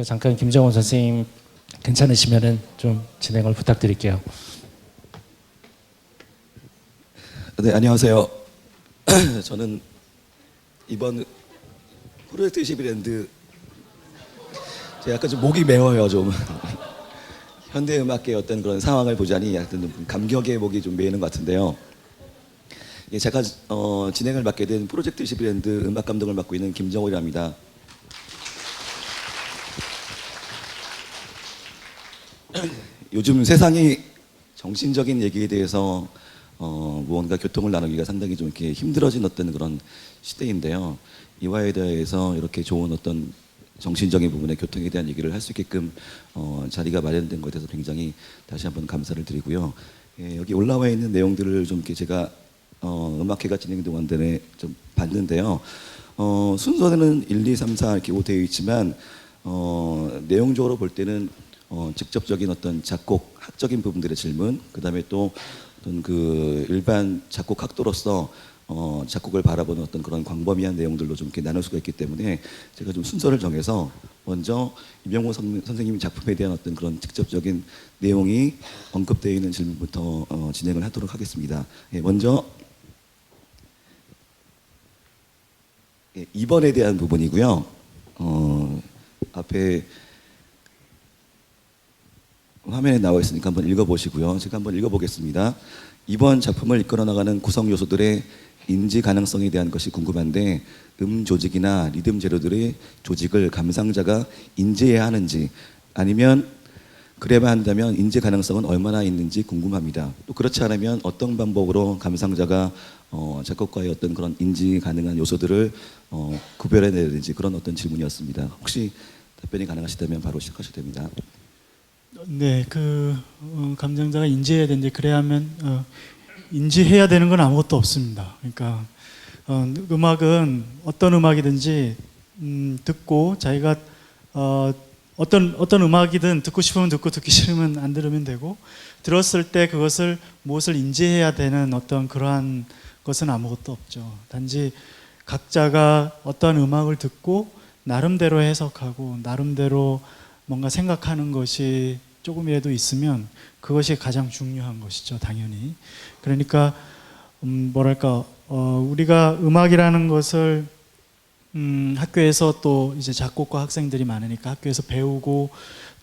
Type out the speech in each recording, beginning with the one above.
잠깐 김정원 선생님 괜찮으시면은 좀 진행을 부탁드릴게요. 네, 안녕하세요. 저는 이번 프로젝트 21랜드 제가 약간 좀 목이 메어요. 좀 현대음악계의 어떤 그런 상황을 보자니 약간 좀 감격의 목이 좀 메이는 것 같은데요. 예, 제가 진행을 맡게 된 프로젝트 21랜드 음악 감독을 맡고 있는 김정원이랍니다. 요즘 세상이 정신적인 얘기에 대해서 무언가 교통을 나누기가 상당히 좀 이렇게 힘들어진 어떤 그런 시대인데요. 이와에 대해서 이렇게 좋은 어떤 정신적인 부분의 교통에 대한 얘기를 할 수 있게끔 자리가 마련된 것에 대해서 굉장히 다시 한번 감사를 드리고요. 예, 여기 올라와 있는 내용들을 좀 이렇게 제가 음악회가 진행 동안 내내 좀 봤는데요. 순서는 1, 2, 3, 4 이렇게 되어 있지만 내용적으로 볼 때는 직접적인 어떤 작곡 학적인 부분들의 질문, 그 다음에 또 어떤 그 일반 작곡 학도로서 작곡을 바라보는 어떤 그런 광범위한 내용들로 좀 이렇게 나눌 수가 있기 때문에 제가 좀 순서를 정해서 먼저 이병호 선생님 작품에 대한 어떤 그런 직접적인 내용이 언급되어 있는 질문부터 진행을 하도록 하겠습니다. 예, 먼저 2번에 대한 부분이고요. 앞에 화면에 나와 있으니까 한번 읽어보시고요. 제가 한번 읽어보겠습니다. 이번 작품을 이끌어 나가는 구성 요소들의 인지 가능성에 대한 것이 궁금한데 조직이나 리듬 재료들의 조직을 감상자가 인지해야 하는지 아니면 그래야 한다면 인지 가능성은 얼마나 있는지 궁금합니다. 또 그렇지 않으면 어떤 방법으로 감상자가 작곡가의 어떤 그런 인지 가능한 요소들을 구별해내야 되는지 그런 어떤 질문이었습니다. 혹시 답변이 가능하시다면 바로 시작하셔도 됩니다. 네, 감정자가 인지해야 되는데 그래야 하면 인지해야 되는 건 아무것도 없습니다. 그러니까 음악은 어떤 음악이든지 듣고 자기가 어떤 음악이든 듣고 싶으면 듣고 듣기 싫으면 안 들으면 되고 들었을 때 그것을 무엇을 인지해야 되는 어떤 그러한 것은 아무것도 없죠. 단지 각자가 어떠한 음악을 듣고 나름대로 해석하고 나름대로 뭔가 생각하는 것이 조금이라도 있으면 그것이 가장 중요한 것이죠, 당연히. 그러니까 뭐랄까 우리가 음악이라는 것을 학교에서 또 이제 작곡가 학생들이 많으니까 학교에서 배우고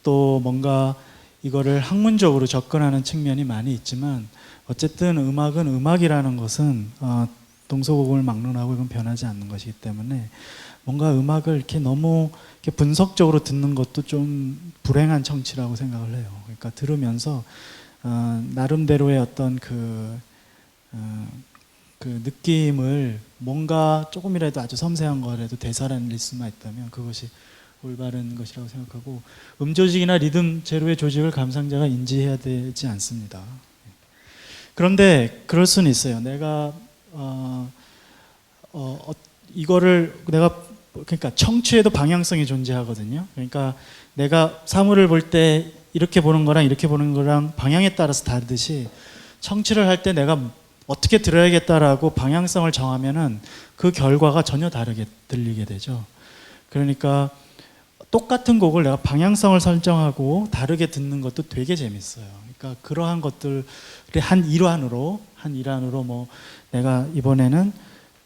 또 뭔가 이거를 학문적으로 접근하는 측면이 많이 있지만 어쨌든 음악은 음악이라는 것은 동서고금을 막론하고 이건 변하지 않는 것이기 때문에 뭔가 음악을 이렇게 너무 이렇게 분석적으로 듣는 것도 좀 불행한 청취라고 생각을 해요. 그러니까 들으면서 나름대로의 어떤 그 느낌을 뭔가 조금이라도 아주 섬세한 거라도 되살아낼 수만 있다면 그것이 올바른 것이라고 생각하고 조직이나 리듬 재료의 조직을 감상자가 인지해야 되지 않습니다. 그런데 그럴 수는 있어요. 내가 이거를 내가 그러니까 청취에도 방향성이 존재하거든요. 그러니까 내가 사물을 볼 때 이렇게 보는 거랑 이렇게 보는 거랑 방향에 따라서 다르듯이 청취를 할 때 내가 어떻게 들어야겠다라고 방향성을 정하면은 그 결과가 전혀 다르게 들리게 되죠. 그러니까 똑같은 곡을 내가 방향성을 설정하고 다르게 듣는 것도 되게 재밌어요. 그러니까 그러한 것들의 한 일환으로 뭐 내가 이번에는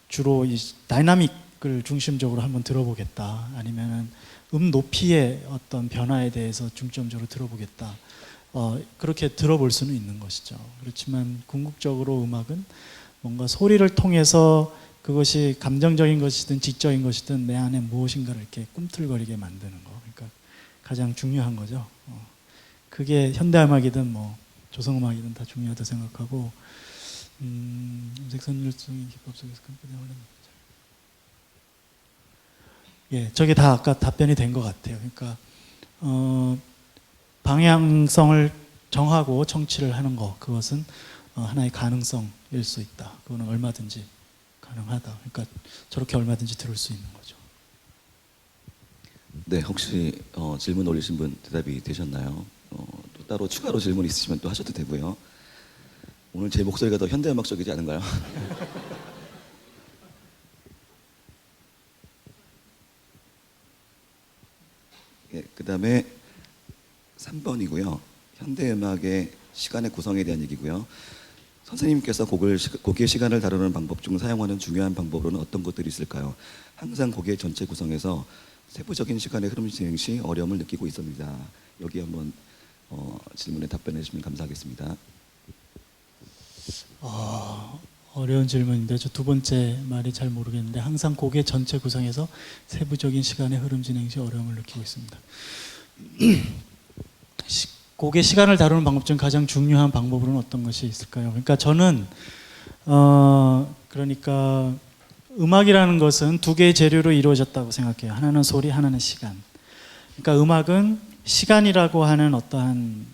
주로 이 다이나믹을 중심적으로 한번 들어보겠다. 아니면은 높이의 어떤 변화에 대해서 중점적으로 들어보겠다. 그렇게 들어볼 수는 있는 것이죠. 그렇지만 궁극적으로 음악은 뭔가 소리를 통해서 그것이 감정적인 것이든 지적인 것이든 내 안에 무엇인가를 이렇게 꿈틀거리게 만드는 거. 그러니까 가장 중요한 거죠. 그게 현대음악이든 뭐 조성음악이든 다 중요하다고 생각하고 음색선율성의 기법 속에서 끈끈한 흐름. 예, 저게 다 아까 답변이 된 것 같아요. 그러니까 방향성을 정하고 청취를 하는 것, 그것은 하나의 가능성일 수 있다. 그거는 얼마든지 가능하다. 그러니까 저렇게 얼마든지 들을 수 있는 거죠. 네, 혹시 질문 올리신 분 대답이 되셨나요? 또 따로 추가로 질문 있으시면 또 하셔도 되고요. 오늘 제 목소리가 더 현대음악적이지 않은가요? 예, 그 시간의 구성에 대한 얘기고요. 선생님께서 곡의 시간을 다루는 방법 중 사용하는 중요한 방법으로는 어떤 것들이 있을까요? 항상 곡의 전체 구성에서 세부적인 시간의 흐름 진행 시 어려움을 느끼고 있습니다. 여기 한번 질문에 답변해 주시면 감사하겠습니다. 어려운 질문인데 저 두 번째 말이 잘 모르겠는데 항상 곡의 전체 구성에서 세부적인 시간의 흐름 진행 시 어려움을 느끼고 있습니다. 곡의 시간을 다루는 방법 중 가장 중요한 방법으로는 어떤 것이 있을까요? 그러니까 저는 그러니까 음악이라는 것은 두 개의 재료로 이루어졌다고 생각해요. 하나는 소리, 하나는 시간. 그러니까 음악은 시간이라고 하는 어떠한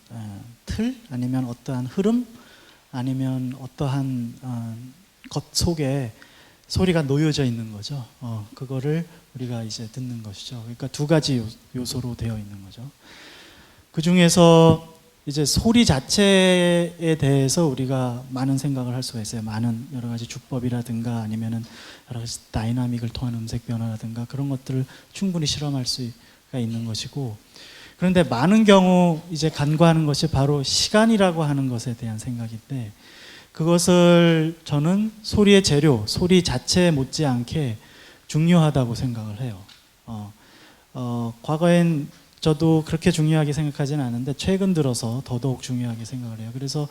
틀 아니면 어떠한 흐름 아니면 어떠한 것 속에 소리가 놓여져 있는 거죠. 그거를 우리가 이제 듣는 것이죠. 그러니까 두 가지 요소로 되어 있는 거죠. 그 중에서 이제 소리 자체에 대해서 우리가 많은 생각을 할 수가 있어요. 많은 여러 가지 주법이라든가 아니면은 여러 가지 다이나믹을 통한 음색 변화라든가 그런 것들을 충분히 실험할 수가 있는 것이고, 그런데 많은 경우 이제 간과하는 것이 바로 시간이라고 하는 것에 대한 생각인데, 그것을 저는 소리의 재료, 소리 자체에 못지않게 중요하다고 생각을 해요. 과거엔 저도 그렇게 중요하게 생각하지는 않은데 최근 들어서 더더욱 중요하게 생각을 해요. 그래서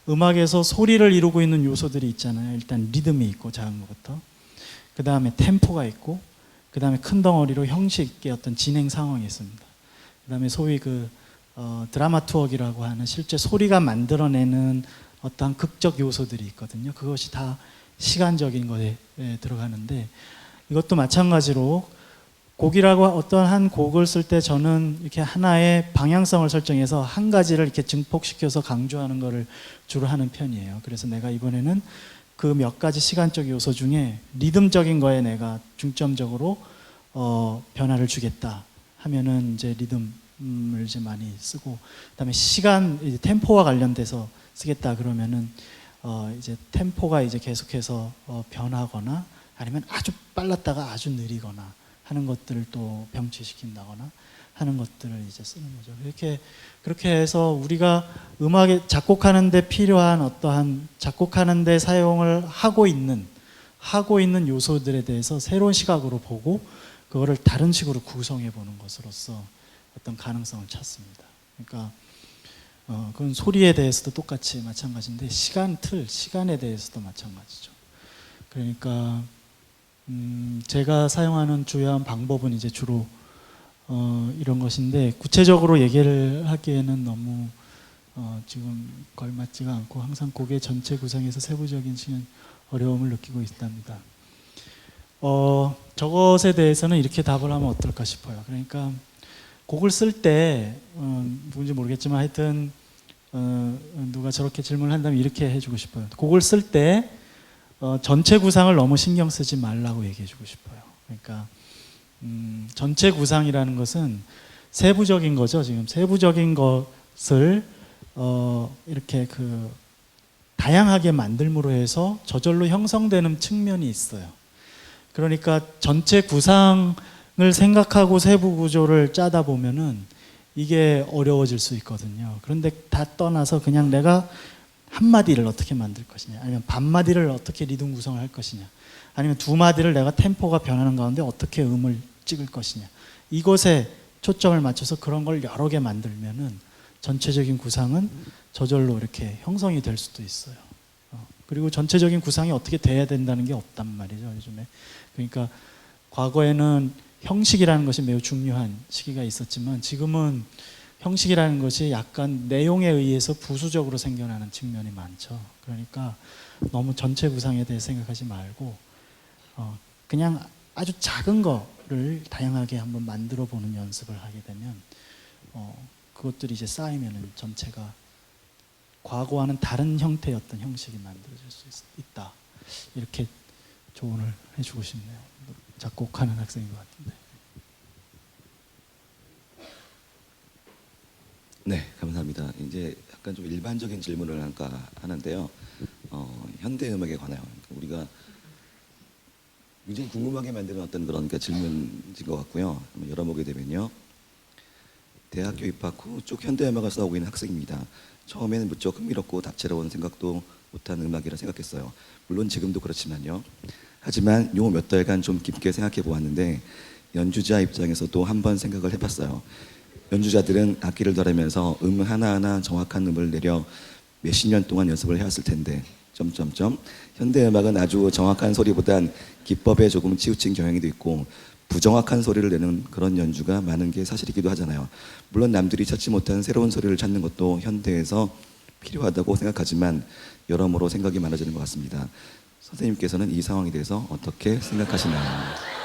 음악에서 소리를 이루고 있는 요소들이 있잖아요. 일단 리듬이 있고 작은 것부터, 그 다음에 템포가 있고, 그 다음에 큰 덩어리로 형식 있게 어떤 진행 상황이 있습니다. 그 다음에 소위 드라마투어기라고 하는 실제 소리가 만들어내는 어떠한 극적 요소들이 있거든요. 그것이 다 시간적인 것에 들어가는데, 이것도 마찬가지로 곡이라고 어떤 한 곡을 쓸 때 저는 이렇게 하나의 방향성을 설정해서 한 가지를 이렇게 증폭시켜서 강조하는 것을 주로 하는 편이에요. 그래서 내가 이번에는 그 몇 가지 시간적 요소 중에 리듬적인 거에 내가 중점적으로 변화를 주겠다 하면은 이제 리듬을 이제 많이 쓰고, 그다음에 시간 이제 템포와 관련돼서 쓰겠다 그러면은 이제 템포가 이제 계속해서 변하거나 아니면 아주 빨랐다가 아주 느리거나 하는 것들을 또 병치시킨다거나 하는 것들을 이제 쓰는 거죠. 그렇게 해서 우리가 음악에 작곡하는데 필요한 어떠한 작곡하는데 사용을 하고 있는 요소들에 대해서 새로운 시각으로 보고 그거를 다른 식으로 구성해 보는 것으로서 어떤 가능성을 찾습니다. 그러니까 그건 소리에 대해서도 똑같이 마찬가지인데 시간에 대해서도 마찬가지죠. 그러니까 제가 사용하는 주요한 방법은 이제 주로 이런 것인데, 구체적으로 얘기를 하기에는 너무 지금 걸맞지가 않고 항상 곡의 전체 구성에서 세부적인 시간 어려움을 느끼고 있답니다. 저것에 대해서는 이렇게 답을 하면 어떨까 싶어요. 그러니까 곡을 쓸 때 누군지 모르겠지만 하여튼 누가 저렇게 질문을 한다면 이렇게 해주고 싶어요. 곡을 쓸 때 전체 구상을 너무 신경 쓰지 말라고 얘기해주고 싶어요. 그러니까 전체 구상이라는 것은 세부적인 거죠. 지금 세부적인 것을 이렇게 다양하게 만들므로 해서 저절로 형성되는 측면이 있어요. 그러니까 전체 구상을 생각하고 세부 구조를 짜다 보면은 이게 어려워질 수 있거든요. 그런데 다 떠나서 그냥 내가 한 마디를 어떻게 만들 것이냐, 아니면 반 마디를 어떻게 리듬 구성을 할 것이냐, 아니면 두 마디를 내가 템포가 변하는 가운데 어떻게 음을 찍을 것이냐, 이것에 초점을 맞춰서 그런 걸 여러 개 만들면은 전체적인 구상은 저절로 이렇게 형성이 될 수도 있어요. 그리고 전체적인 구상이 어떻게 돼야 된다는 게 없단 말이죠, 요즘에. 그러니까 과거에는 형식이라는 것이 매우 중요한 시기가 있었지만 지금은 형식이라는 것이 약간 내용에 의해서 부수적으로 생겨나는 측면이 많죠. 그러니까 너무 전체 구상에 대해 생각하지 말고 그냥 아주 작은 거를 다양하게 한번 만들어 보는 연습을 하게 되면 그것들이 이제 쌓이면은 전체가 과거와는 다른 형태의 어떤 형식이 만들어질 수 있다. 이렇게 조언을 해주고 싶네요. 작곡하는 학생인 것 같은데. 네, 감사합니다. 이제 약간 좀 일반적인 질문을 할까 하는데요. 현대 음악에 관하여 우리가 굉장히 궁금하게 만드는 어떤 그런 질문인 것 같고요. 한번 열어보게 되면요. 대학교 입학 후 쭉 현대음악을 써오고 있는 학생입니다. 처음에는 무척 흥미롭고 다채로운 생각도 못한 음악이라 생각했어요. 물론 지금도 그렇지만요. 하지만 요 몇 달간 좀 깊게 생각해 보았는데 연주자 입장에서도 한번 생각을 해봤어요. 연주자들은 악기를 다루면서 하나하나 정확한 음을 내려 몇십 년 동안 연습을 해왔을 텐데 점점점 현대음악은 아주 정확한 소리보단 기법에 조금 치우친 경향도 있고 부정확한 소리를 내는 그런 연주가 많은 게 사실이기도 하잖아요. 물론 남들이 찾지 못한 새로운 소리를 찾는 것도 현대에서 필요하다고 생각하지만 여러모로 생각이 많아지는 것 같습니다. 선생님께서는 이 상황에 대해서 어떻게 생각하시나요?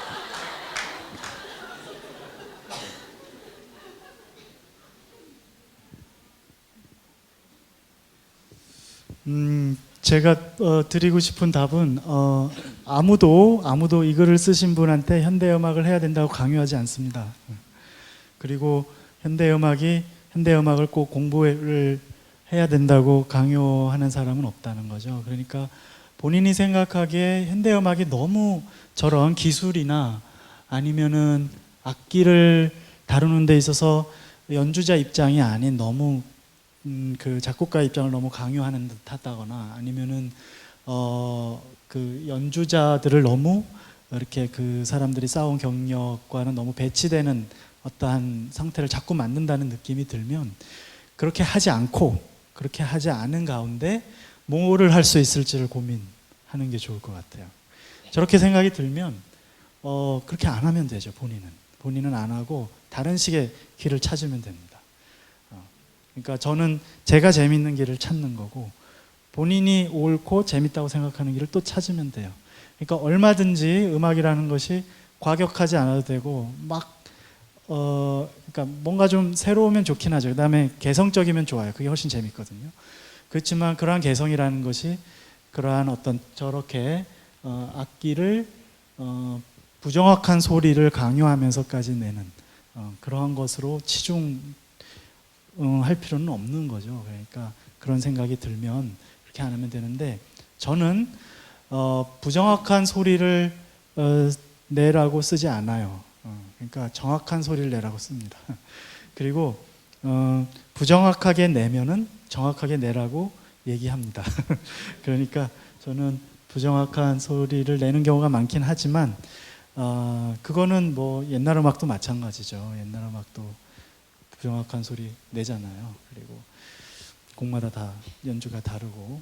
제가 드리고 싶은 답은 아무도 이거를 쓰신 분한테 현대음악을 해야 된다고 강요하지 않습니다. 그리고 현대음악을 꼭 공부를 해야 된다고 강요하는 사람은 없다는 거죠. 그러니까 본인이 생각하기에 현대음악이 너무 저런 기술이나 아니면은 악기를 다루는 데 있어서 연주자 입장이 아닌 너무 그 작곡가 입장을 너무 강요하는 듯하다거나 아니면은 그 연주자들을 너무 이렇게 그 사람들이 쌓아온 경력과는 너무 배치되는 어떠한 상태를 자꾸 만든다는 느낌이 들면 그렇게 하지 않은 가운데 뭐를 할 수 있을지를 고민하는 게 좋을 것 같아요. 저렇게 생각이 들면 그렇게 안 하면 되죠. 본인은 안 하고 다른 식의 길을 찾으면 됩니다. 그러니까 저는 제가 재밌는 길을 찾는 거고 본인이 옳고 재밌다고 생각하는 길을 또 찾으면 돼요. 그러니까 얼마든지 음악이라는 것이 과격하지 않아도 되고 그러니까 뭔가 좀 새로우면 좋긴 하죠. 그다음에 개성적이면 좋아요. 그게 훨씬 재밌거든요. 그렇지만 그러한 개성이라는 것이 그러한 어떤 저렇게 악기를 부정확한 소리를 강요하면서까지 내는 그러한 것으로 할 필요는 없는 거죠. 그러니까 그런 생각이 들면 그렇게 안 하면 되는데 저는 부정확한 소리를 내라고 쓰지 않아요. 그러니까 정확한 소리를 내라고 씁니다. 그리고 부정확하게 내면은 정확하게 내라고 얘기합니다. 그러니까 저는 부정확한 소리를 내는 경우가 많긴 하지만 그거는 뭐 옛날 음악도 마찬가지죠. 옛날 음악도 부정확한 소리 내잖아요. 그리고 곡마다 다 연주가 다르고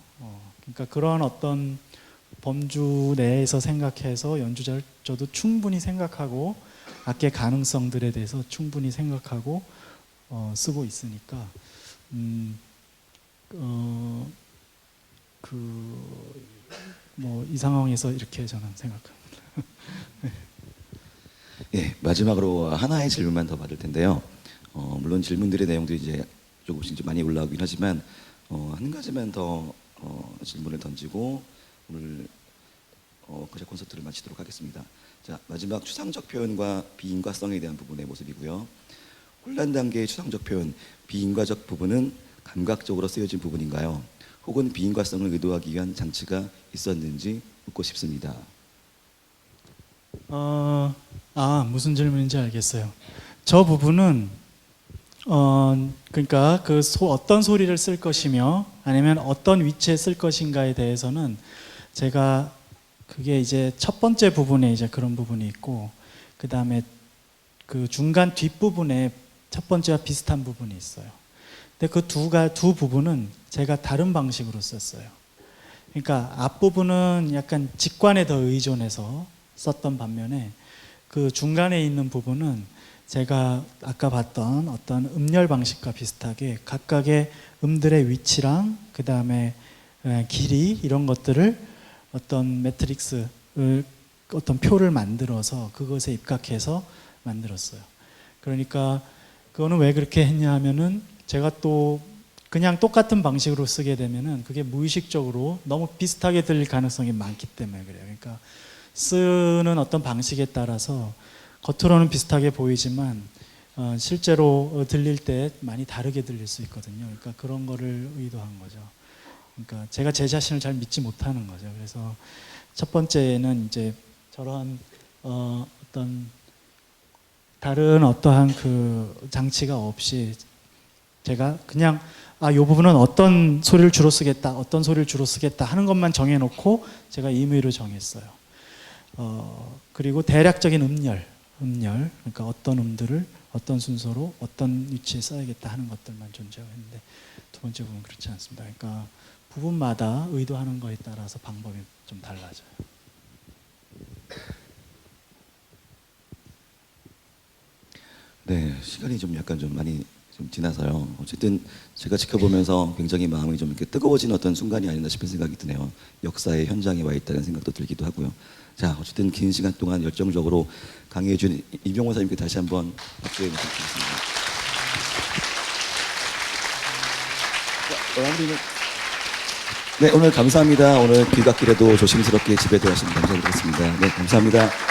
그러니까 그런 어떤 범주 내에서 생각해서 연주자도 충분히 생각하고 악기의 가능성들에 대해서 충분히 생각하고 쓰고 있으니까 이 상황에서 이렇게 저는 생각합니다. 예, 마지막으로 하나의 질문만 더 받을 텐데요. 물론 질문들의 내용도 이제 조금씩 좀 많이 올라오긴 하지만 한 가지만 더 질문을 던지고 오늘 콘서트를 마치도록 하겠습니다. 자, 마지막 추상적 표현과 비인과성에 대한 부분의 모습이고요. 혼란 단계의 추상적 표현, 비인과적 부분은 감각적으로 쓰여진 부분인가요? 혹은 비인과성을 의도하기 위한 장치가 있었는지 묻고 싶습니다. 무슨 질문인지 알겠어요. 저 부분은 그러니까 어떤 소리를 쓸 것이며 아니면 어떤 위치에 쓸 것인가에 대해서는 제가 그게 이제 첫 번째 부분에 이제 그런 부분이 있고 그 다음에 그 중간 뒷부분에 첫 번째와 비슷한 부분이 있어요. 근데 그 두 부분은 제가 다른 방식으로 썼어요. 그러니까 앞부분은 약간 직관에 더 의존해서 썼던 반면에 그 중간에 있는 부분은 제가 아까 봤던 어떤 음열 방식과 비슷하게 각각의 음들의 위치랑 그 다음에 길이 이런 것들을 어떤 매트릭스를 어떤 표를 만들어서 그것에 입각해서 만들었어요. 그러니까 그거는 왜 그렇게 했냐 하면은 제가 또 그냥 똑같은 방식으로 쓰게 되면은 그게 무의식적으로 너무 비슷하게 들릴 가능성이 많기 때문에 그래요. 그러니까 쓰는 어떤 방식에 따라서 겉으로는 비슷하게 보이지만 실제로 들릴 때 많이 다르게 들릴 수 있거든요. 그러니까 그런 거를 의도한 거죠. 그러니까 제가 제 자신을 잘 믿지 못하는 거죠. 그래서 첫 번째는 이제 저러한 어떤 다른 어떠한 그 장치가 없이 제가 그냥 이 부분은 어떤 소리를 주로 쓰겠다, 어떤 소리를 주로 쓰겠다 하는 것만 정해놓고 제가 임의로 정했어요. 그리고 대략적인 음열, 그러니까 어떤 음들을 어떤 순서로 어떤 위치에 써야겠다 하는 것들만 존재하고 있는데 두 번째 부분은 그렇지 않습니다. 그러니까 부분마다 의도하는 거에 따라서 방법이 좀 달라져요. 네, 시간이 좀 약간 좀 많이 좀 지나서요. 어쨌든 제가 지켜보면서 굉장히 마음이 좀 이렇게 뜨거워진 어떤 순간이 아니었나 싶은 생각이 드네요. 역사의 현장에 와 있다는 생각도 들기도 하고요. 자, 어쨌든 긴 시간 동안 열정적으로 강의해준 이병호 사님께 다시 한번 박수해 부탁드리겠습니다. 자, 마무리는 네, 오늘 감사합니다. 오늘 귀갓길에도 조심스럽게 집에 들어가시면 감사드리겠습니다. 네, 감사합니다.